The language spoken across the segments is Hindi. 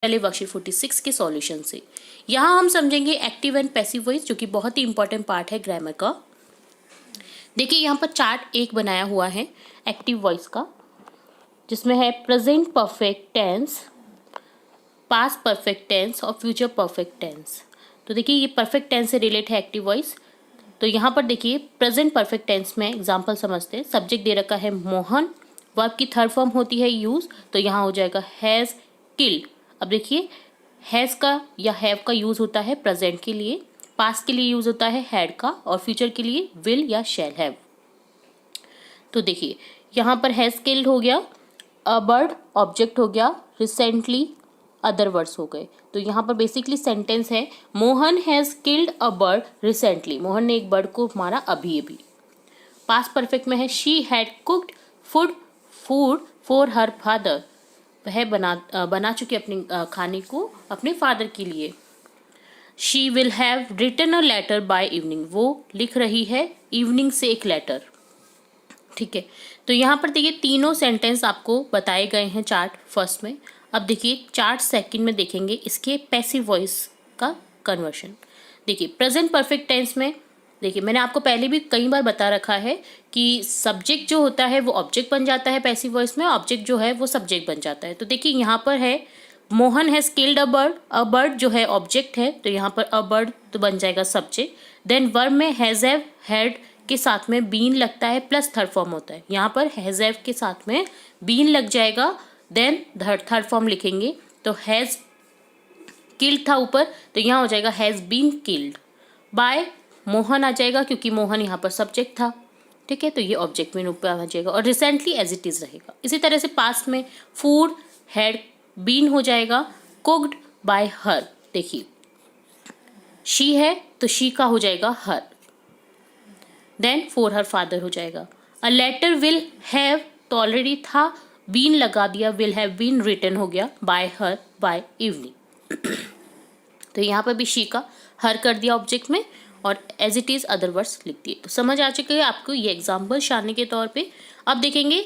पहले वर्कशीट 46 के सॉल्यूशन से। यहाँ हम समझेंगे एक्टिव एंड पैसिव वॉइस, जो कि बहुत ही इंपॉर्टेंट पार्ट है ग्रामर का। देखिए यहाँ पर चार्ट एक बनाया हुआ है एक्टिव वॉइस का, जिसमें है present perfect tense, past perfect tense और फ्यूचर परफेक्ट टेंस। तो देखिए ये परफेक्ट टेंस से रिलेट है एक्टिव वॉइस। तो यहाँ पर देखिए प्रेजेंट परफेक्ट टेंस में एग्जाम्पल समझते हैं। सब्जेक्ट दे रखा है मोहन, वर्ब की थर्ड फॉर्म होती है यूज, तो यहाँ हो जाएगा हैज़ किल्ड। अब देखिए हैज़ का या हैव का यूज होता है प्रेजेंट के लिए, पास्ट के लिए यूज होता है हैड का, और फ्यूचर के लिए विल या शैल हैव। तो देखिए यहाँ पर हैज़ किल्ड हो गया, अ बर्ड ऑब्जेक्ट हो गया, रिसेंटली अदर वर्ड्स हो गए। तो यहाँ पर बेसिकली सेंटेंस है Mohan has killed a bird recently, Mohan ने एक बर्ड को मारा अभी अभी। पास्ट परफेक्ट में है she had cooked food for her father, वह बना चुकी अपनी खाने को अपने फादर के लिए। She will have written a letter by evening, वो लिख रही है इवनिंग से एक लेटर। ठीक है, तो यहाँ पर देखिए तीनों सेंटेंस आपको बताए गए हैं चार्ट फर्स्ट में। अब देखिए चार्ट सेकंड में देखेंगे इसके पैसिव वॉइस का कन्वर्शन। देखिए प्रेजेंट परफेक्ट टेंस में देखिए मैंने आपको पहले भी कई बार बता रखा है कि सब्जेक्ट जो होता है वो ऑब्जेक्ट बन जाता है पैसिव वॉइस में, ऑब्जेक्ट जो है वो सब्जेक्ट बन जाता है। तो देखिए यहाँ पर है Mohan has killed a bird जो है ऑब्जेक्ट है, तो यहाँ पर अ बर्ड तो बन जाएगा सब्जेक्ट। देन वर्ब में हैज़ हैव हैड के साथ में बीन लगता है प्लस थर्ड फॉर्म होता है, यहाँ पर हैज़ हैव के साथ में बीन लग जाएगा, देन थर्ड फॉर्म लिखेंगे। तो हैज़ किल्ड था ऊपर, तो यहाँ हो जाएगा has been killed by, Mohan आ जाएगा क्योंकि मोहन यहाँ पर सब्जेक्ट था। ठीक है, तो ये ऑब्जेक्ट में ऊपर आ जाएगा और रिसेंटली एज इट इज रहेगा। इसी तरह से पास्ट में फूड हैड बीन हो जाएगा कुक्ड बाय हर। देखिए शी है तो शी का हो जाएगा हर, देन फॉर हर फादर हो जाएगा। अ लेटर विल हैव तो ऑलरेडी था, बीन लगा दिया, विल हैव बीन रिटन हो गया बाय हर बाय इवनिंग। तो यहाँ पर भी शी का हर कर दिया ऑब्जेक्ट में और as it is other words लिख दिए। तो समझ आ चुके हैं आपको ये एग्जाम्पल शाने के तौर पे। अब देखेंगे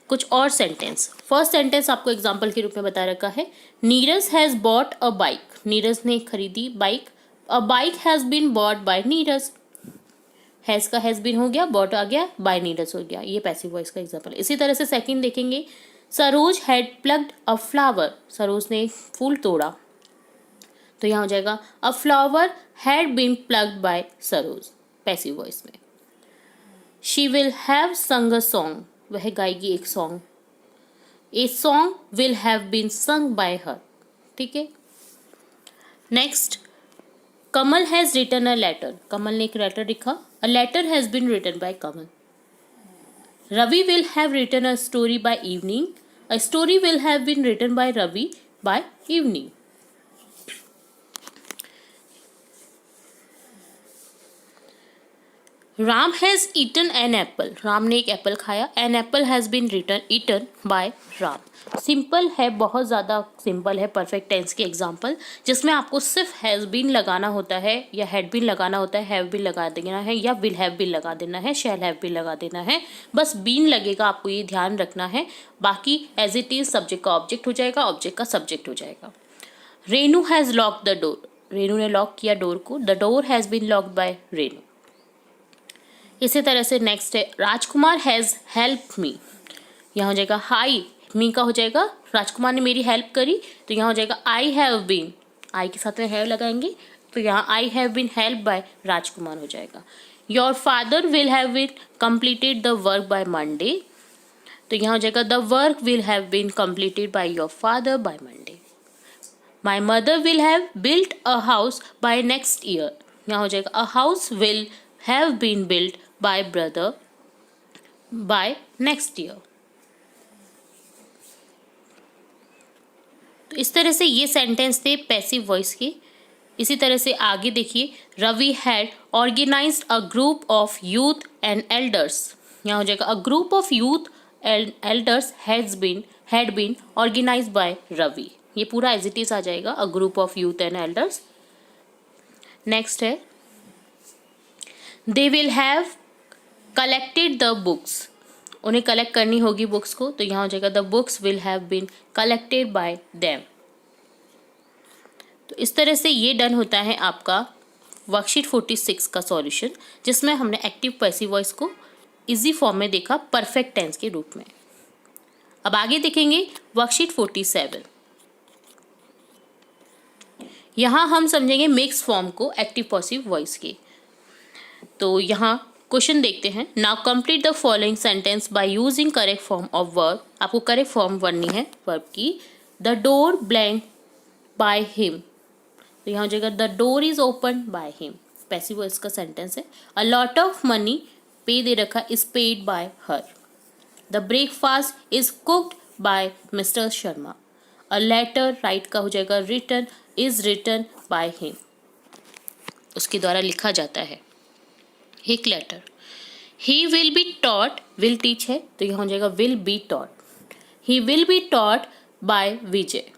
कुछ और सेंटेंस। फर्स्ट सेंटेंस आपको एग्जाम्पल के रूप में बता रखा है Neeraj has bought a bike, Neeraj ने खरीदी bike. A bike has been bought by Neeraj, has का हैज़ बीन हो गया, बॉट आ गया, बाय नीरज हो गया। ये पैसिव वॉइस का एग्जाम्पल। इसी तरह से सेकंड देखेंगे Saroj had plugged a flower, Saroj ने फूल तोड़ा, तो यहाँ हो जाएगा a flower had been plugged by Saroj passive voice में। She will have sung a song, वह गाएगी एक song. A song will have been sung by her. ठीक है, next Kamal has written a letter, Kamal ने एक लेटर लिखा। A letter has been written by Kamal. Ravi will have written a story by evening, a story will have been written by Ravi by evening. Ram has eaten an apple, Ram ने एक एप्पल खाया। An apple has been eaten by Ram. Simple है, बहुत ज़्यादा सिंपल है परफेक्ट टेंस के एग्जाम्पल, जिसमें आपको सिर्फ हैज़ बीन लगाना होता है या हैड बीन लगाना होता है, हैव बीन लगा देना है या विल हैव बीन लगा देना है, शैल हैव बीन लगा देना है। बस बीन लगेगा, आपको ये ध्यान रखना है। बाकी एज इट इज सब्जेक्ट का ऑब्जेक्ट हो जाएगा, ऑब्जेक्ट का सब्जेक्ट हो जाएगा। Renu has lock the door, Renu ने लॉक किया डोर को। The door has been locked by Renu. इसी तरह से नेक्स्ट है राजकुमार हैज़ हेल्प मी, यहाँ हो जाएगा हाई, मी का हो जाएगा राजकुमार ने मेरी हेल्प करी, तो यहाँ हो जाएगा आई हैव बीन, आई के साथ में हैव लगाएंगे, तो यहाँ I have been help by Rajkumar हो जाएगा। Your father will have been completed the work by Monday, तो यहाँ हो जाएगा the work will have been completed by your father by Monday. My mother will have built a house by next year, यहाँ हो जाएगा a house will have been built by brother by next year. तो इस तरह से ये सेंटेंस थे पैसिव वॉइस के। इसी तरह से आगे देखिए Ravi had organised a group of youth and elders, यहाँ हो जाएगा a group of youth and elders had been organised by Ravi. ये पूरा एज इट इज आ जाएगा a group of youth and elders. Next है they will have collected the books, उन्हें कलेक्ट करनी होगी बुक्स को, तो यहाँ हो जाएगा the books will have been collected by them. तो इस तरह से ये डन होता है आपका वर्कशीट 46 का सॉल्यूशन, जिसमें हमने एक्टिव पैसिव वॉइस को इजी फॉर्म में देखा परफेक्ट टेंस के रूप में। अब आगे देखेंगे वर्कशीट 47। यहाँ हम समझेंगे मिक्स फॉर्म को एक्टिव पैसिव वॉइस के। तो यहाँ क्वेश्चन देखते हैं। Now complete the following sentence by using correct form of verb. आपको करेक्ट फॉर्म बननी है वर्ब की। The door blank by him, तो यहाँ हो जाएगा the door is open by him, passive voice का सेंटेंस है। अ लॉट ऑफ मनी, पे दे रखा, is paid by her. The breakfast is cooked bye mister Sharma. A letter, write का हो जाएगा written, is written by him, उसके द्वारा लिखा जाता है एक लेटर। He will be taught, will teach है तो यहाँ हो जाएगा will be taught. He will be taught by Vijay.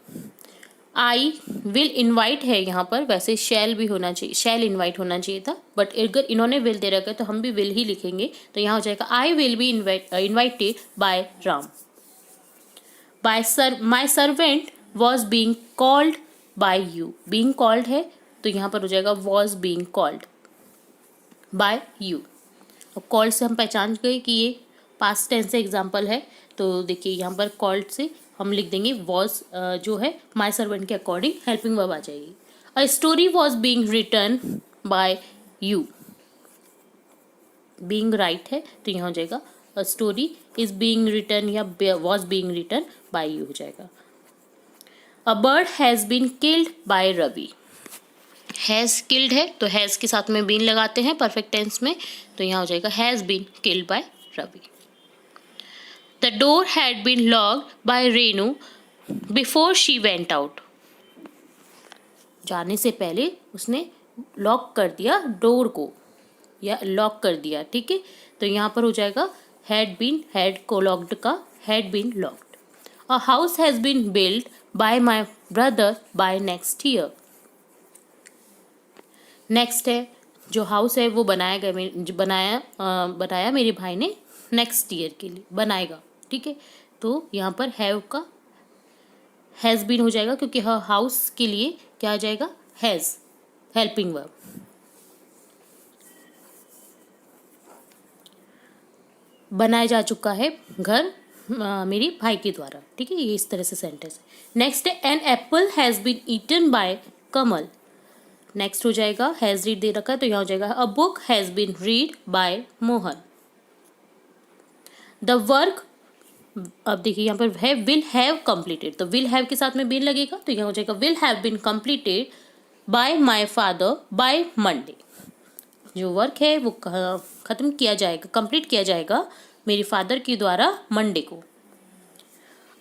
I will invite है यहाँ पर, वैसे शैल भी होना चाहिए, शैल इन्वाइट होना चाहिए था, बट अगर इन्होंने विल दे रखा है तो हम भी विल ही लिखेंगे। तो यहाँ हो जाएगा I will be invited bye Ram. Bye my servant was being called by you, being called है तो यहाँ पर हो जाएगा was being called by you. अब कॉल्ड से हम पहचान गए कि ये पास्ट टेंस से एग्जाम्पल है, तो देखिए यहाँ पर कॉल्ड से हम लिख देंगे वॉज, जो है माई सर्वेंट के अकॉर्डिंग हेल्पिंग वर्ब आ जाएगी। A story was being written by you, being write है तो यहाँ हो जाएगा a story is being written या was being written by you हो जाएगा। A bird has been killed by Ravi, has killed है तो हैज़ के साथ में बीन लगाते हैं परफेक्ट टेंस में, तो यहाँ हो जाएगा has been killed by Ravi. The door had been locked by Renu before she went out, जाने से पहले उसने लॉक कर दिया डोर को या लॉक कर दिया, ठीक है। तो यहाँ पर हो जाएगा हैड बीन, हैड को लॉक्ड का had been locked. A house has been build by my brother by next year. Next है जो हाउस है वो बनाया गया, बनाया मेरे भाई ने नेक्स्ट ईयर के लिए, बनाएगा, ठीक है। तो यहाँ पर हैव का हैज़ बीन हो जाएगा क्योंकि हाउस के लिए क्या आ जाएगा हैज़, हेल्पिंग वर्ब। बनाया जा चुका है घर मेरे भाई के द्वारा, ठीक है। ये इस तरह से सेंटेंस है। नेक्स्ट है an apple has been eaten by Kamal. Next हो जाएगा हैज़ रीड दे रखा है तो यहाँ हो जाएगा a book has been read by Mohan. The work, अब देखिए यहाँ पर है विल हैव कंप्लीटेड, तो विल हैव के साथ में बीन लगेगा तो यहाँ हो जाएगा will have been completed by my father by Monday. जो वर्क है वो ख़त्म किया जाएगा, कंप्लीट किया जाएगा मेरे फादर के द्वारा मंडे को।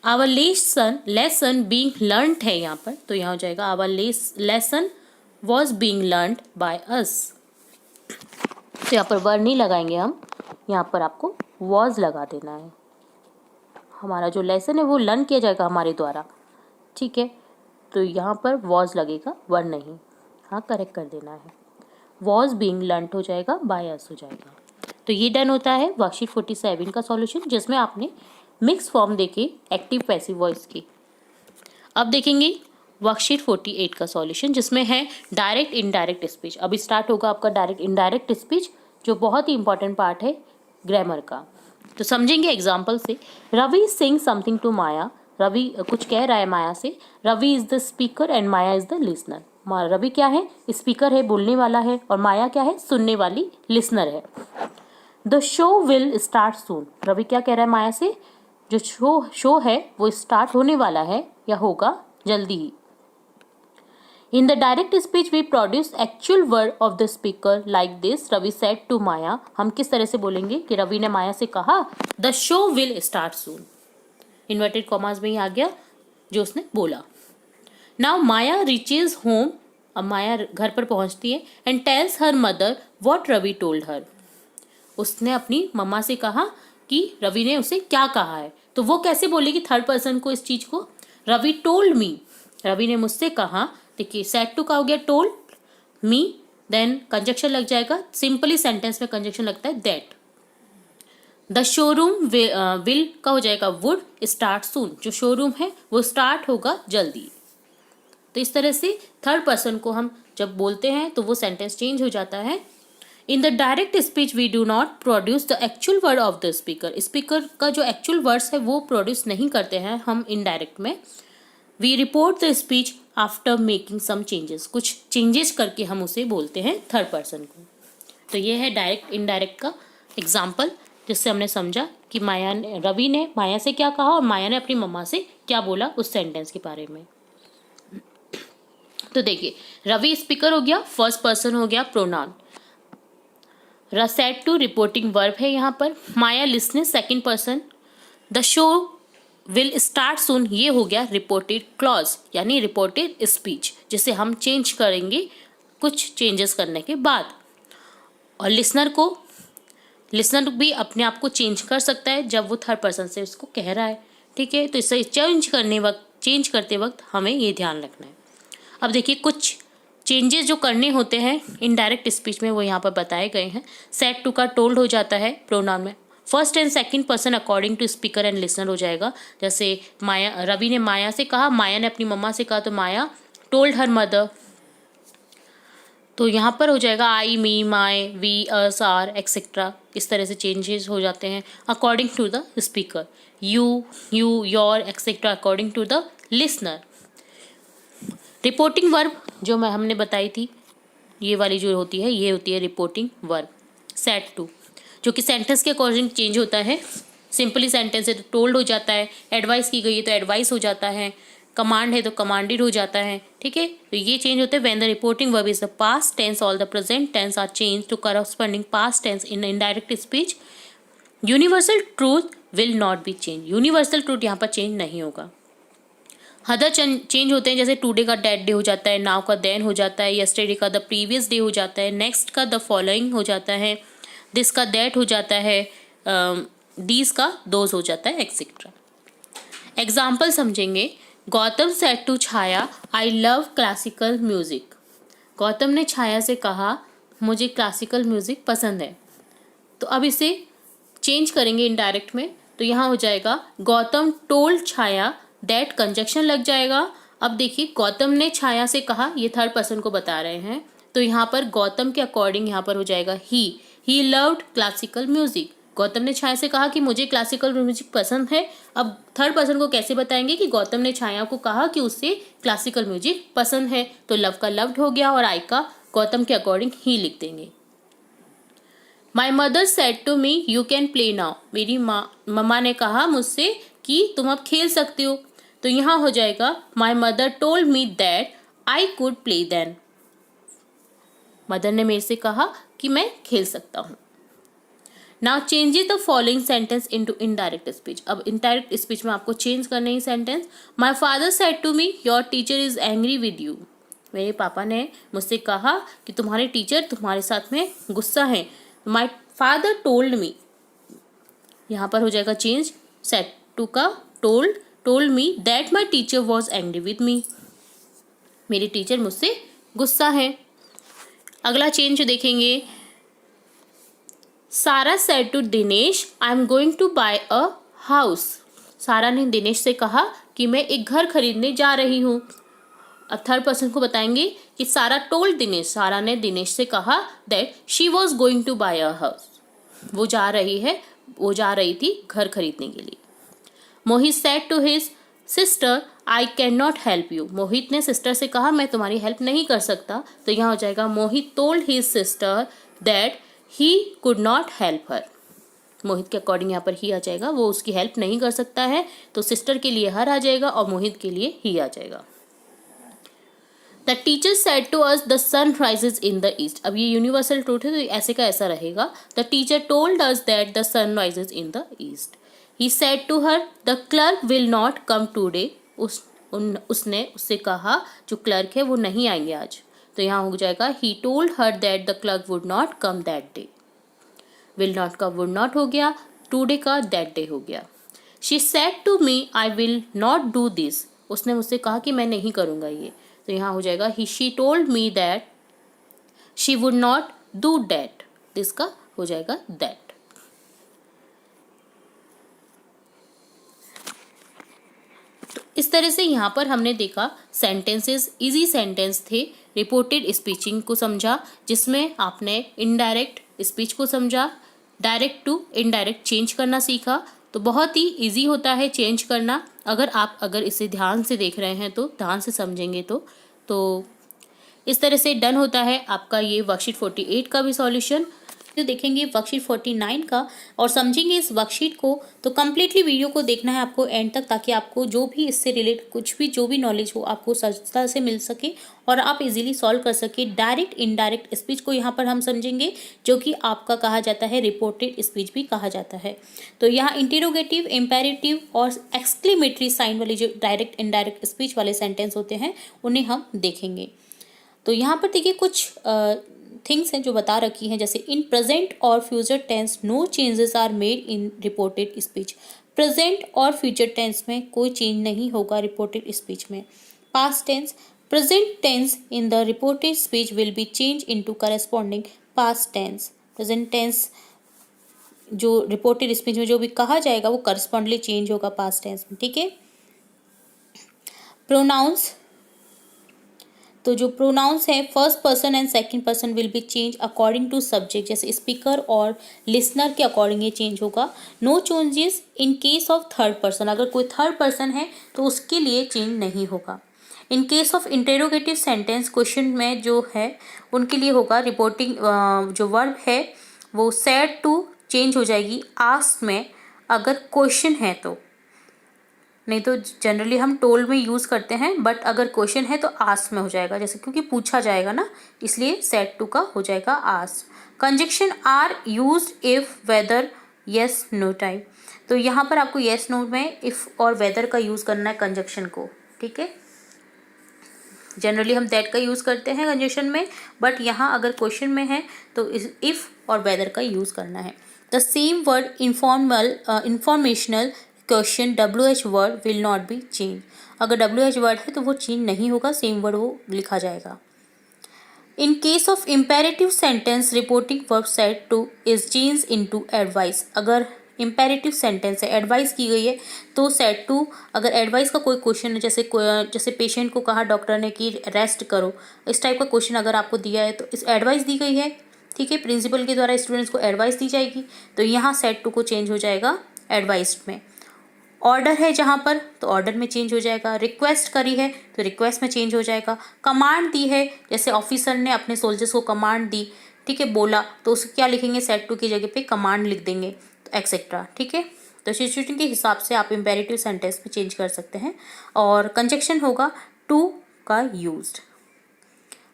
आवर लेसन बीइंग लर्नड है यहाँ पर, तो यहाँ हो जाएगा our lesson was being learned by us. तो यहाँ पर वर्ड नहीं लगाएंगे हम, यहाँ पर आपको वॉज लगा देना है। हमारा जो लेसन है वो लर्न किया जाएगा हमारे द्वारा, ठीक है। तो यहाँ पर वॉज लगेगा, वर्ड नहीं, हाँ करेक्ट कर देना है। वॉज बीइंग लर्नड हो जाएगा बाय अस हो जाएगा। तो ये डन होता है वर्कशीट 47 का सॉल्यूशन, जिसमें आपने मिक्स फॉर्म देखे एक्टिव पैसिव वॉइस की। अब देखेंगे वर्कशीट 48 का सॉल्यूशन, जिसमें है डायरेक्ट इनडायरेक्ट स्पीच। अभी स्टार्ट होगा आपका डायरेक्ट इनडायरेक्ट स्पीच, जो बहुत ही इंपॉर्टेंट पार्ट है ग्रामर का। तो समझेंगे एग्जाम्पल से। Ravi sing something to Maya, Ravi कुछ कह रहा है माया से। Ravi is the speaker and Maya is the listener. Ravi क्या है, स्पीकर है, बोलने वाला है, और माया क्या है, सुनने वाली, लिसनर है। The show will start soon, Ravi क्या कह रहा है माया से, जो शो है वो स्टार्ट होने वाला है या होगा जल्दी ही। In the direct speech we produce actual word of the speaker like this, Ravi said to Maya. हम किस तरह से बोलेंगे कि रवि ने माया से कहा the show will start soon, inverted commas में ही आ गया जो उसने बोला। नाउ माया रीचेज होम, अब माया घर पर पहुंचती है, and tells her mother what Ravi told her. उसने अपनी मम्मा से कहा कि रवि ने उसे क्या कहा है। तो वो कैसे बोलेगी थर्ड पर्सन को इस चीज को, रवि टोल्ड मी, रवि ने मुझसे कहा। देखिए सेड टू का हो गया टोल्ड मी, देन कंजक्शन लग जाएगा, सिंपली सेंटेंस में कंजक्शन लगता है दैट। द शोरूम विल का हो जाएगा वुड स्टार्ट सून, जो शोरूम है वो स्टार्ट होगा जल्दी। तो इस तरह से थर्ड पर्सन को हम जब बोलते हैं तो वो सेंटेंस चेंज हो जाता है। In the direct speech we do not produce the actual word of the speaker. Speaker का जो एक्चुअल वर्ड्स है वो प्रोड्यूस नहीं करते हैं हम इनडायरेक्ट में। We report the speech after making some changes, कुछ चेंजेस करके हम उसे बोलते हैं थर्ड पर्सन को। तो ये है डायरेक्ट इनडायरेक्ट का एग्जाम्पल, जिससे हमने समझा कि रवि ने माया से क्या कहा और माया ने अपनी मम्मा से क्या बोला उस सेंटेंस के बारे में। तो देखिए, रवि स्पीकर हो गया, फर्स्ट पर्सन हो गया pronoun. Said to reporting verb है यहाँ पर। Maya listening second person. The show will start soon, ये हो गया रिपोर्टेड क्लॉज यानी रिपोर्टेड स्पीच, जिसे हम चेंज करेंगे कुछ चेंजेस करने के बाद। और लिसनर भी अपने आप को चेंज कर सकता है जब वो थर्ड पर्सन से उसको कह रहा है, ठीक है। तो इसे चेंज करते वक्त हमें ये ध्यान रखना है। अब देखिए, कुछ चेंजेस जो करने होते हैं इनडायरेक्ट स्पीच में वो यहाँ पर बताए गए हैं। सेड टू का टोल्ड हो जाता है प्रोनाउन में। First and second person according to speaker and listener हो जाएगा। जैसे रवि ने माया से कहा, माया ने अपनी मम्मा से कहा, तो माया टोल्ड हर मदर। तो यहाँ पर हो जाएगा I, me, my, we, us, are etcetera. इस तरह से चेंजेस हो जाते हैं according to the speaker. You, your etcetera according to the listener. Reporting verb जो हमने बताई थी, ये वाली जो होती है, ये होती है रिपोर्टिंग वर्ब। सेड टू, जो कि सेंटेंस के अकॉर्डिंग चेंज होता है। सिंपली सेंटेंस है तो टोल्ड हो जाता है, एडवाइस की गई है तो एडवाइस हो जाता है, कमांड है तो कमांडेड हो जाता है, ठीक है। तो ये चेंज होते हैं when the reporting verb is the past tense, all the present tense are change to corresponding past tense in indirect speech. Universal truth will not be change, universal truth यहाँ पर चेंज नहीं होगा। अदर चेंज होते हैं, जैसे टुडे का दैट डे हो जाता है, नाउ का देन हो जाता है, यस्टरडे का द प्रीवियस डे हो जाता है, नेक्स्ट का द फॉलोइंग हो जाता है, दिस का दैट हो जाता है, दीज का दोज हो जाता है, एक्सेट्रा। एग्जाम्पल समझेंगे। Gautam said to Chhaya, I love classical music. Gautam ने छाया से कहा, मुझे क्लासिकल म्यूजिक पसंद है। तो अब इसे चेंज करेंगे इनडायरेक्ट में, तो यहाँ हो जाएगा Gautam told Chhaya that, conjunction लग जाएगा। अब देखिए, गौतम ने छाया से कहा, ये थर्ड पर्सन को बता रहे हैं, तो यहाँ पर गौतम के अकॉर्डिंग यहाँ पर हो जाएगा he loved classical music. Gautam ने छाया से कहा कि मुझे क्लासिकल म्यूजिक पसंद है। अब थर्ड पर्सन को कैसे बताएंगे कि गौतम ने छाया को कहा कि उससे क्लासिकल म्यूजिक पसंद है, तो लव का लव्ड हो गया और आई का गौतम के अकॉर्डिंग ही लिख देंगे। My mother said to me you can play now, मेरी मम्मा ने कहा मुझसे कि तुम अब खेल सकते हो। तो यहाँ हो जाएगा my mother told me that I could play then, mother ने मेरे से कहा कि मैं खेल सकता हूँ। Now changes the following sentence into indirect speech. अब इनडायरेक्ट स्पीच में आपको चेंज करना है sentence. My father said to me your teacher is angry with you, मेरे पापा ने मुझसे कहा कि तुम्हारे टीचर तुम्हारे साथ में गुस्सा है। माई फादर टोल्ड मी, यहाँ पर हो जाएगा चेंज, सेड टू का told me that my teacher was angry with me, मेरी टीचर मुझसे गुस्सा है। अगला चेंज देखेंगे। Sara said to Dinesh I am going to buy a house, Sara ने दिनेश से कहा कि मैं एक घर खरीदने जा रही हूँ। अब थर्ड पर्सन को बताएंगे कि सारा टोल्ड दिनेश, सारा ने दिनेश से कहा that she was going to buy a house, वो जा रही थी घर खरीदने के लिए। Mohit said to his sister I can not help you, Mohit ने सिस्टर से कहा मैं तुम्हारी हेल्प नहीं कर सकता। तो यहाँ हो जाएगा Mohit told his sister that he could not help her, Mohit के अकॉर्डिंग यहाँ पर ही आ जाएगा, वो उसकी हेल्प नहीं कर सकता है, तो सिस्टर के लिए हर आ जाएगा और मोहित के लिए ही आ जाएगा। The teacher said to us the sun rises in the east, अब ये यूनिवर्सल ट्रूथ है तो ऐसे का ऐसा रहेगा। The teacher told us that the sun rises in the east. He said to her the clerk will not come today, उसने उससे कहा जो क्लर्क है वो नहीं आएंगे आज। तो यहाँ हो जाएगा he told her that the clerk would not come that day, will not का वुड नॉट हो गया, टूडे का दैट डे हो गया। She said to me I will not do this, उसने मुझसे कहा कि मैं नहीं करूँगा ये। तो यहाँ हो जाएगा she told me that she would not do that, this का हो जाएगा दैट। इस तरह से यहाँ पर हमने देखा सेंटेंसेस इजी सेंटेंस थे, रिपोर्टेड स्पीचिंग को समझा जिसमें आपने इनडायरेक्ट स्पीच को समझा, डायरेक्ट टू इनडायरेक्ट चेंज करना सीखा। तो बहुत ही इजी होता है चेंज करना, अगर इसे ध्यान से देख रहे हैं तो, ध्यान से समझेंगे तो इस तरह से डन होता है आपका ये वर्कशीट 48 का भी सॉल्यूशन। तो देखेंगे वर्कशीट 49 का और समझेंगे इस वर्कशीट को। तो कम्प्लीटली वीडियो को देखना है आपको एंड तक, ताकि आपको जो भी इससे रिलेट कुछ भी जो भी नॉलेज हो आपको सहजता से मिल सके और आप इजीली सॉल्व कर सके। डायरेक्ट इनडायरेक्ट स्पीच को यहाँ पर हम समझेंगे, जो कि आपका कहा जाता है रिपोर्टेड स्पीच भी कहा जाता है। तो यहाँ इंटेरोगेटिव, इम्पेरेटिव और एक्सक्लेमेटरी साइन वाले जो डायरेक्ट इनडायरेक्ट स्पीच वाले सेंटेंस होते हैं उन्हें हम देखेंगे। तो यहाँ पर देखिए कुछ थिंग्स हैं जो बता रखी हैं, जैसे इन प्रेजेंट और future tense no changes are made in reported speech. Present और फ्यूचर टेंस में कोई चेंज नहीं होगा रिपोर्टेड स्पीच में। Past tense, present tense in the reported speech will be change into corresponding past tense. Present tense जो रिपोर्टेड स्पीच में जो भी कहा जाएगा वो करस्पॉन्डली चेंज होगा पास्ट टेंस में, ठीक है। प्रोनाउंस, तो जो प्रोनाउंस है first person and second person will be change according to subject, जैसे स्पीकर और लिसनर के अकॉर्डिंग ये चेंज होगा। No changes in case of third person, अगर कोई थर्ड पर्सन है तो उसके लिए चेंज नहीं होगा। इन case of interrogative sentence, question में जो है उनके लिए होगा रिपोर्टिंग जो वर्ब है वो सेड टू चेंज हो जाएगी आस्क्ड में अगर क्वेश्चन है तो, नहीं तो जनरली हम टोल्ड में यूज़ करते हैं, बट अगर क्वेश्चन है तो आस्क में हो जाएगा, जैसे क्योंकि पूछा जाएगा ना, इसलिए सेड टू का हो जाएगा ask. Conjunction are used if whether yes no type, तो यहाँ पर आपको येस नो में इफ और वेदर का यूज़ करना है कंजक्शन को, ठीक है। जनरली हम दैट का यूज़ करते हैं कंजक्शन में, बट यहाँ अगर क्वेश्चन में है तो इफ और वेदर का यूज़ करना है। The same word informational question WH word will not be change, अगर WH वर्ड है तो वो चेंज नहीं होगा, सेम वर्ड वो लिखा जाएगा। इन case of imperative sentence reporting verb said to is change into advice, अगर इम्पेरेटिव सेंटेंस है एडवाइस की गई है तो सेड टू, अगर एडवाइस का कोई क्वेश्चन है जैसे पेशेंट को कहा डॉक्टर ने कि रेस्ट करो, इस टाइप का क्वेश्चन अगर आपको दिया है तो इस एडवाइस दी गई है, ठीक है, प्रिंसिपल के द्वारा स्टूडेंट्स को एडवाइस दी जाएगी, तो यहाँ सेड टू को चेंज हो जाएगा एडवाइस्ड में। ऑर्डर है जहाँ पर तो ऑर्डर में चेंज हो जाएगा। रिक्वेस्ट करी है तो रिक्वेस्ट में चेंज हो जाएगा। कमांड दी है, जैसे ऑफिसर ने अपने सोल्जर्स को कमांड दी, ठीक है, बोला, तो उसे क्या लिखेंगे, सेड टू की जगह पे कमांड लिख देंगे, तो एक्सेट्रा, ठीक है। तो सिचुएशन के हिसाब से आप इम्पेरेटिव सेंटेंस में चेंज कर सकते हैं। और कंजक्शन होगा टू का यूज्ड,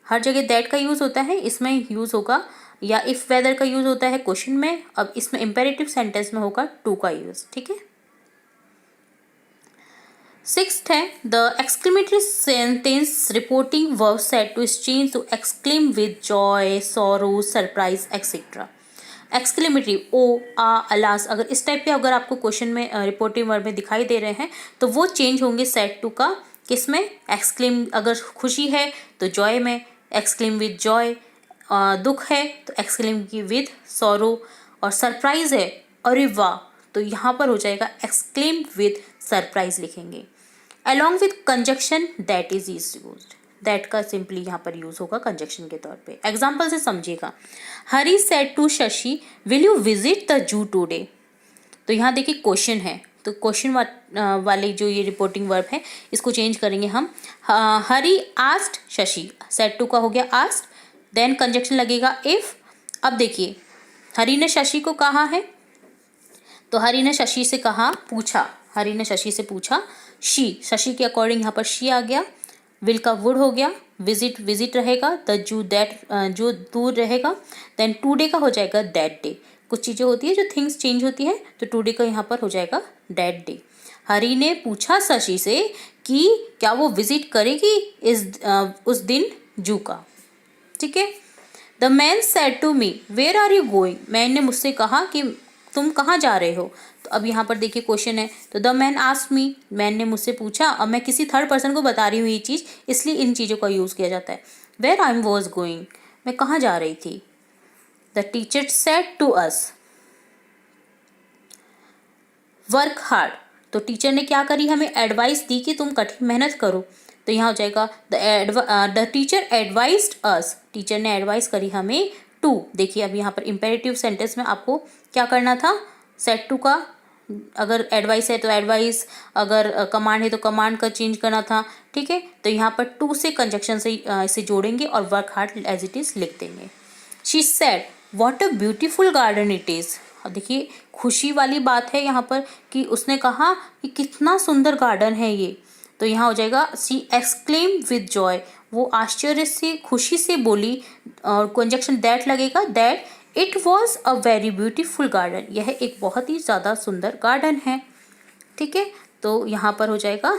हर जगह दैट का यूज़ होता है, इसमें यूज़ होगा, या इफ़ वेदर का यूज़ होता है क्वेश्चन में, अब इसमें इम्पेरेटिव सेंटेंस में होगा टू का यूज़, ठीक है। सिक्स्थ है the exclamatory sentence reporting verb said to is change to exclaim with joy, sorrow, surprise etcetera. Exclamatory oh, ah, alas, अगर इस टाइप के अगर आपको क्वेश्चन में रिपोर्टिंग वर्ब में दिखाई दे रहे हैं तो वो चेंज होंगे सेड टू का, किस में, एक्सक्लेम, अगर खुशी है तो जॉय में, एक्सक्लेम विद जॉय, दुख है तो एक्सक्लेम की विद सॉरो, और सरप्राइज है अरे वाह तो यहाँ पर हो जाएगा एक्सक्लेम विद सरप्राइज लिखेंगे। Along with conjunction that is used, that का सिंपली यहाँ पर यूज होगा कंजक्शन के तौर पे। एग्जाम्पल से समझिएगा, Hari said to Shashi will you visit the zoo today, तो यहाँ देखिए क्वेश्चन है तो क्वेश्चन वाले जो ये रिपोर्टिंग वर्ब है इसको चेंज करेंगे हम। हरी आस्क्ड शशि, सेड टू का हो गया आस्क्ड, देन कंजक्शन लगेगा इफ। अब देखिए हरी ने शशि को कहा है तो हरी ने शशि से कहा, पूछा, हरी ने शशि से पूछा, शी, शशि के अकॉर्डिंग यहाँ पर शी आ गया, विल का वुड हो गया, विजिट विजिट रहेगा, द जू दैट जो दूर रहेगा, देन टूडे का हो जाएगा दैट डे। कुछ चीज़ें होती है जो थिंग्स चेंज होती है तो टूडे का यहाँ पर हो जाएगा दैट डे। हरी ने पूछा शशि से कि क्या वो विजिट करेगी उस दिन जू का, ठीक है। The man said to me where are you going, man ने मुझसे कहा कि तुम कहाँ जा रहे हो, तो अब यहाँ पर देखिए क्वेश्चन है तो the man asked me, man ने मुझसे पूछा, अब मैं किसी थर्ड पर्सन को बता रही हूँ ये चीज़, इसलिए इन चीज़ों का यूज़ किया जाता है। वेयर आई वॉज गोइंग, मैं कहाँ जा रही थी। The teacher said to us work hard, तो टीचर ने क्या करी, हमें एडवाइस दी कि तुम कठिन मेहनत करो। तो यहाँ हो जाएगा the teacher advised us, teacher ने एडवाइस करी हमें टू। देखिए अब यहाँ पर इम्पेरेटिव सेंटेंस में आपको क्या करना था, सेट टू का अगर एडवाइस है तो एडवाइस, अगर कमांड है तो कमांड का चेंज करना था। ठीक है, तो यहाँ पर टू से कंजक्शन से इसे जोड़ेंगे और work hard as it is लिख देंगे। She said what a beautiful garden it is. देखिए खुशी वाली बात है यहाँ पर कि उसने कहा कि कितना सुंदर गार्डन है ये। तो यहाँ हो जाएगा शी एक्सक्लेम विद जॉय, वो आश्चर्य से खुशी से बोली, और कंजक्शन दैट लगेगा, that it was a very beautiful garden, यह एक बहुत ही ज़्यादा सुंदर गार्डन है। ठीक है, तो यहाँ पर हो जाएगा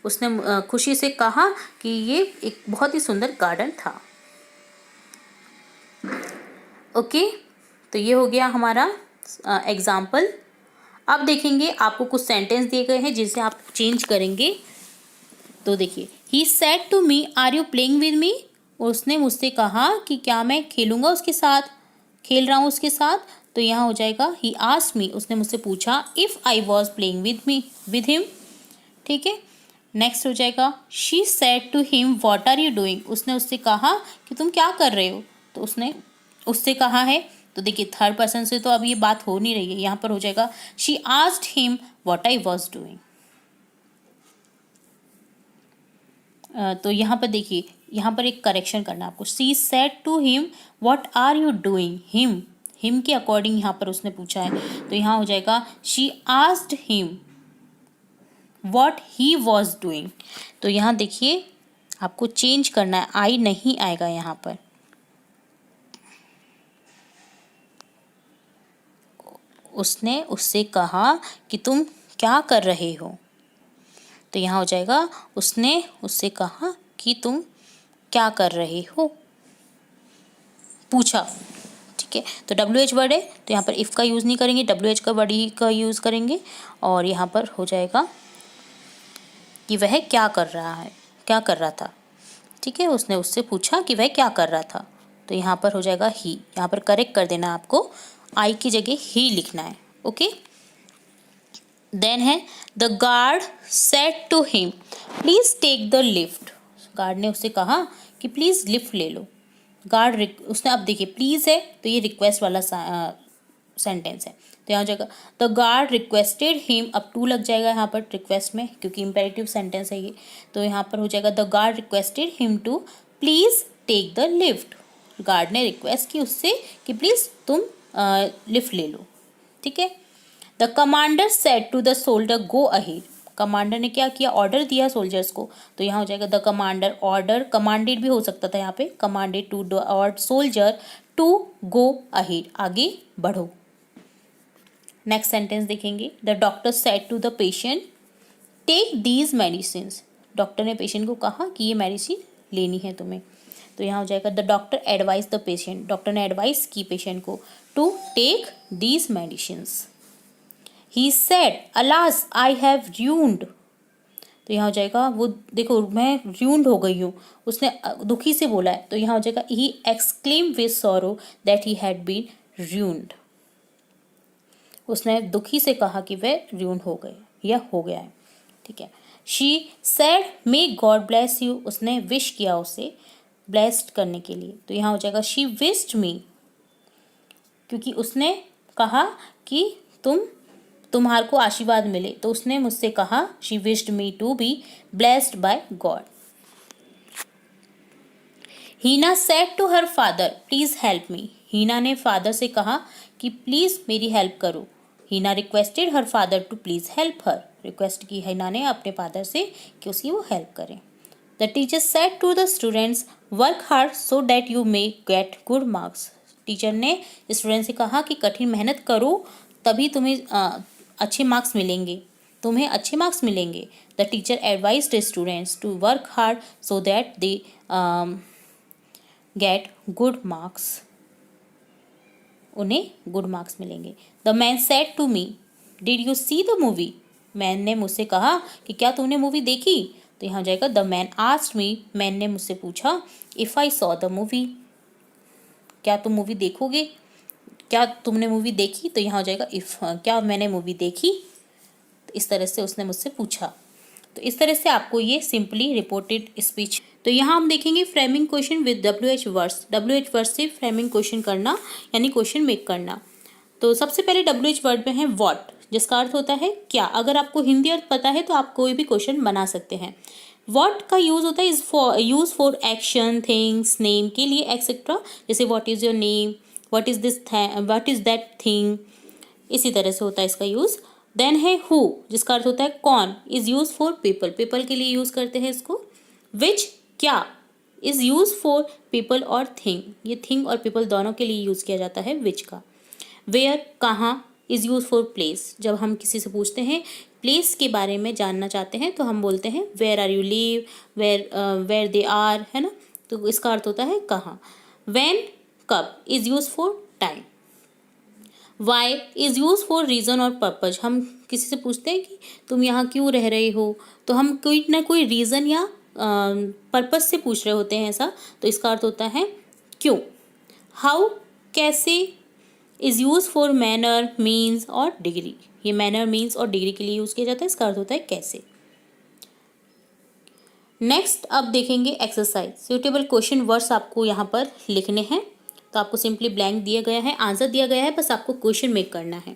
उसने खुशी से कहा कि ये एक बहुत ही सुंदर गार्डन था। ओके, तो ये हो गया हमारा एग्जाम्पल। अब देखेंगे आपको कुछ सेंटेंस दिए गए हैं जिसे आप चेंज करेंगे। तो देखिए, he said to me are you playing with me, उसने मुझसे कहा कि क्या मैं खेलूंगा उसके साथ, खेल रहा हूँ उसके साथ। तो यहाँ हो जाएगा ही आस्क्ड मी, उसने मुझसे पूछा if I was playing with him. ठीक है, नेक्स्ट हो जाएगा she said to him what are you doing, उसने उससे कहा कि तुम क्या कर रहे हो। तो उसने उससे कहा है, तो देखिए थर्ड पर्सन से तो अब ये बात हो नहीं रही है, यहाँ पर हो जाएगा she asked him what I was doing. तो यहाँ पर देखिए, यहाँ पर एक करेक्शन करना आपको, she said to him what are you doing, him के अकॉर्डिंग यहाँ पर उसने पूछा है। तो यहाँ हो जाएगा she asked him what he was doing. तो यहाँ देखिए आपको चेंज करना है, आई नहीं आएगा यहाँ पर, उसने उससे कहा कि तुम क्या कर रहे हो। तो यहाँ हो जाएगा उसने उससे कहा कि तुम क्या कर रहे हो, पूछा। ठीक है, तो WH वर्ड है तो यहाँ पर इफ़ का यूज़ नहीं करेंगे, WH का वर्ड ही का यूज़ करेंगे। और यहाँ पर हो जाएगा कि वह क्या कर रहा है, क्या कर रहा था। ठीक है, उसने उससे पूछा कि वह क्या कर रहा था। तो यहाँ पर हो जाएगा ही, यहाँ पर करेक्ट कर देना आपको, आई की जगह ही लिखना है। ओके, देन है the guard said to him please take the lift, guard ने उससे कहा कि प्लीज़ लिफ्ट ले लो। गार्ड उसने, अब देखिए प्लीज़ है तो ये रिक्वेस्ट वाला सेंटेंस है, तो यहाँ हो जाएगा द गार्ड रिक्वेस्टेड हिम, अब टू लग जाएगा यहाँ पर रिक्वेस्ट में क्योंकि इम्पेरेटिव सेंटेंस है ये। तो यहाँ पर हो जाएगा the guard requested him to please take the lift, guard ने रिक्वेस्ट की उससे कि प्लीज़ तुम लिफ्ट ले लो। ठीक है, the commander said to the soldier go ahead, commander ने क्या किया, ऑर्डर दिया सोल्जर्स को। तो यहाँ हो जाएगा द कमांडर, ऑर्डर कमांडेड भी हो सकता था यहाँ पे, कमांडेड टू द और सोल्जर टू गो अहेड, आगे बढ़ो। नेक्स्ट सेंटेंस देखेंगे, the doctor said to the patient take these medicines, doctor ने पेशेंट को कहा कि ये मेडिसिन लेनी है तुम्हें। तो यहाँ हो जाएगा the doctor advise the patient, doctor ने एडवाइस की पेशेंट को to take these medicines. He said alas I have ruined, तो यहाँ हो जाएगा वो देखो मैं र्यून्ड हो गई हूँ, उसने दुखी से बोला है। तो यहाँ हो जाएगा he exclaim with sorrow that he had been ruined, उसने दुखी से कहा कि वह र्यून्ड हो गए या हो गया है। ठीक है, she said may God bless you, उसने विश किया उसे ब्लेस्ड करने के लिए। तो यहाँ हो जाएगा शी विश्ड मी, क्योंकि उसने कहा कि तुम्हारे को आशीर्वाद मिले, तो उसने मुझसे कहा she wished me to be blessed by God. Heena said to her father please help me, Heena ने फादर से कहा कि प्लीज़ मेरी हेल्प करो। Heena requested her father to please help her, request की हीना ने अपने फादर से कि उसकी वो हेल्प करें। The teacher said to the students work hard so that you may get good marks, teacher ने स्टूडेंट से कहा कि कठिन मेहनत करो तभी तुम्हें अच्छे मार्क्स मिलेंगे, तुम्हें अच्छे मार्क्स मिलेंगे। The teacher advised students to work hard so that they get good marks, उन्हें गुड मार्क्स मिलेंगे। The man said to me did you see the movie, man ने मुझसे कहा कि क्या तुमने मूवी देखी। तो यहाँ जाएगा the man asked me, man ने मुझसे पूछा if I saw the movie, क्या तुम मूवी देखोगे, क्या तुमने मूवी देखी। तो यहाँ हो जाएगा इफ़, क्या मैंने मूवी देखी। तो इस तरह से उसने मुझसे पूछा। तो इस तरह से आपको ये सिंपली रिपोर्टेड स्पीच। तो यहाँ हम देखेंगे framing question with WH words. WH word से फ्रेमिंग क्वेश्चन करना यानी क्वेश्चन मेक करना। तो सबसे पहले WH वर्ड में है व्हाट, जिसका अर्थ होता है क्या। अगर आपको हिंदी अर्थ पता है तो आप कोई भी क्वेश्चन बना सकते हैं। व्हाट का यूज़ होता है is for use for action, things, name के लिए एक्सेट्रा। जैसे what is your name, what is this, what is that thing, इसी तरह से होता है इसका यूज़। देन है हु, जिसका अर्थ होता है कौन, is use for people, people के लिए यूज़ करते हैं इसको। विच क्या, इज़ यूज फॉर पीपल और थिंग, ये थिंग और पीपल दोनों के लिए यूज़ किया जाता है विच का। वेयर कहाँ, इज़ यूज फॉर प्लेस, जब हम किसी से पूछते हैं प्लेस के बारे में जानना चाहते हैं तो हम बोलते हैं where are you live, where they are, है ना, तो इसका अर्थ होता है कहाँ। व्हेन कब, is use for time. Why is use for reason और पर्पज, हम किसी से पूछते हैं कि तुम यहाँ क्यों रह रहे हो, तो हम कोई ना कोई रीज़न या पर्पज से पूछ रहे होते हैं ऐसा, तो इसका अर्थ होता है क्यों। हाउ कैसे is use for manner, means और डिग्री, ये मैनर, मीन्स और डिग्री के लिए यूज़ किया जाता है, इसका अर्थ होता है कैसे। नेक्स्ट अब देखेंगे एक्सरसाइज। सुटेबल क्वेश्चन वर्ड्स आपको यहाँ पर लिखने हैं। तो आपको सिंपली ब्लैंक दिया गया है, आंसर दिया गया है, बस आपको क्वेश्चन मेक करना है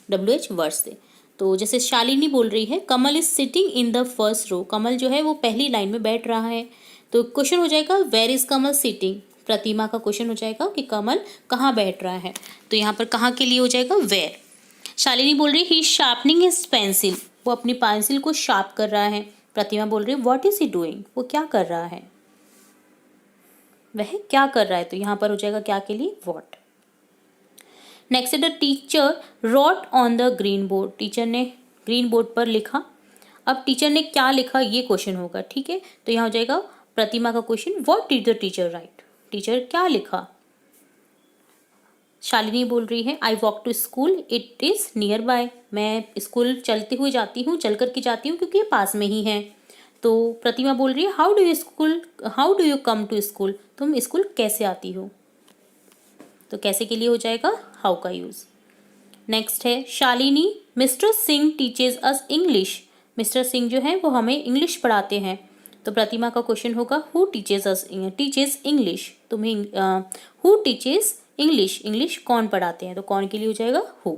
WH वर्ड से। तो जैसे शालिनी बोल रही है Kamal is sitting in the first row, Kamal जो है वो पहली लाइन में बैठ रहा है। तो क्वेश्चन हो जाएगा वेयर इज कमल सिटिंग, प्रतिमा का क्वेश्चन हो जाएगा कि कमल कहाँ बैठ रहा है। तो यहाँ पर कहाँ के लिए हो जाएगा वेयर। शालिनी बोल रही है he is sharpening his pencil, वो अपनी पेंसिल को शार्प कर रहा है। प्रतिमा बोल रही है व्हाट इज ही डूइंग, वो क्या कर रहा है, वह क्या कर रहा है। तो यहाँ पर हो जाएगा क्या के लिए what. Next the teacher road on the green board, teacher ने ग्रीन बोर्ड पर लिखा। अब टीचर ने क्या लिखा ये क्वेश्चन होगा, ठीक है। तो यहाँ हो जाएगा प्रतिमा का question what did the teacher write, teacher क्या लिखा। शालिनी बोल रही है I walk to school it is nearby, मैं स्कूल चलते हुए जाती हूँ, चल कर के जाती हूँ क्योंकि ये पास में ही है। तो प्रतिमा बोल रही है how do you come to school, तुम स्कूल कैसे आती हो। तो कैसे के लिए हो जाएगा हाउ का यूज़। नेक्स्ट है शालिनी मिस्टर सिंह टीचेज अस इंग्लिश, मिस्टर सिंह जो है वो हमें इंग्लिश पढ़ाते हैं। तो प्रतिमा का क्वेश्चन होगा who teaches us teaches English, तुम्हें हु टीचेज इंग्लिश, इंग्लिश कौन पढ़ाते हैं, तो कौन के लिए हो जाएगा हु,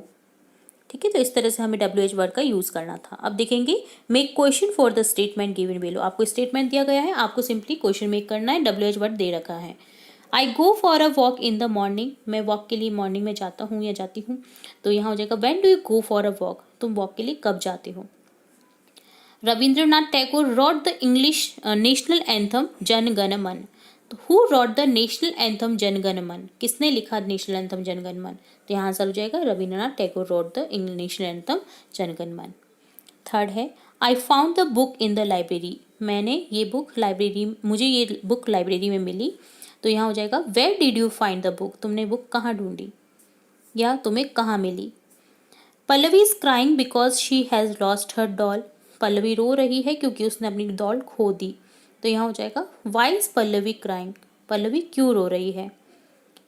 ठीक है। तो इस तरह से हमें WH वर्ड का यूज़ करना था। अब देखेंगे make question for the statement given below, आपको स्टेटमेंट दिया गया है, आपको सिंपली क्वेश्चन मेक करना है। WH वर्ड दे रखा है I go for a walk in the morning, मैं वॉक के लिए मॉर्निंग में जाता हूँ या जाती हूँ। तो यहाँ हो जाएगा when do you go for a walk, तुम वॉक के लिए कब जाते हो। Rabindranath Tagore wrote the English national anthem Jana Gana Mana, तो who wrote the national anthem Jana Gana मन, किसने लिखा नेशनल एंथम जन गण मन। तो यहाँ आंसर हो जाएगा Rabindranath Tagore wrote the national anthem Jana Gana Mana. Third है I found the book in the library, मैंने ये बुक लाइब्रेरी, मुझे ये बुक लाइब्रेरी में मिली। तो यहाँ हो जाएगा where did you find the book, तुमने बुक कहाँ ढूंढी या तुम्हें कहाँ मिली। Pallavi is crying because she has lost her doll, Pallavi रो रही है क्योंकि उसने अपनी डॉल खो दी। तो यहाँ हो जाएगा why is Pallavi crying, Pallavi क्यों रो रही है।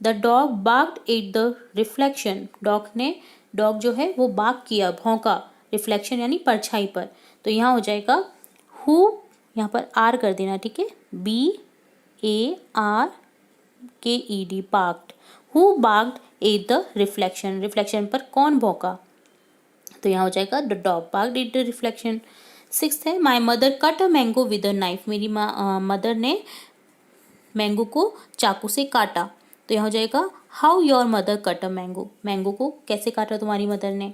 The dog barked at the reflection, dog जो है वो बार्क किया, भौंका, रिफ्लेक्शन यानी परछाई पर। तो यहाँ हो जाएगा हु, यहाँ पर आर कर देना, ठीक है, BARKED barked, who barked at the reflection, reflection पर कौन भौंका। तो यहाँ हो जाएगा the dog barked at the reflection. Sixth है my mother cut a mango with a knife, मेरी मदर ने मैंगो को चाकू से काटा। तो यहाँ हो जाएगा how your mother cut a mango, mango को कैसे काटा तुम्हारी मदर ने।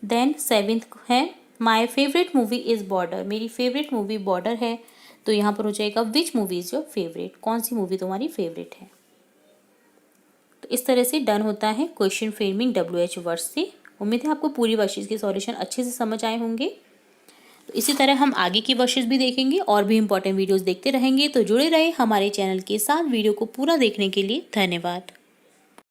देन सेवेंथ है my favourite movie is Border, मेरी फेवरेट मूवी बॉर्डर है। तो यहाँ पर हो जाएगा which movie is your favourite, कौन सी मूवी तुम्हारी फेवरेट है। तो इस तरह से डन होता है क्वेश्चन फ्रेमिंग WH वर्ड्स से। उम्मीद है आपको पूरी वर्कशीट के सॉल्यूशन अच्छे से समझ आए होंगे। तो इसी तरह हम आगे की वर्कशीट भी देखेंगे और भी इंपॉर्टेंट वीडियोस देखते रहेंगे। तो जुड़े रहे हमारे चैनल के साथ। वीडियो को पूरा देखने के लिए धन्यवाद।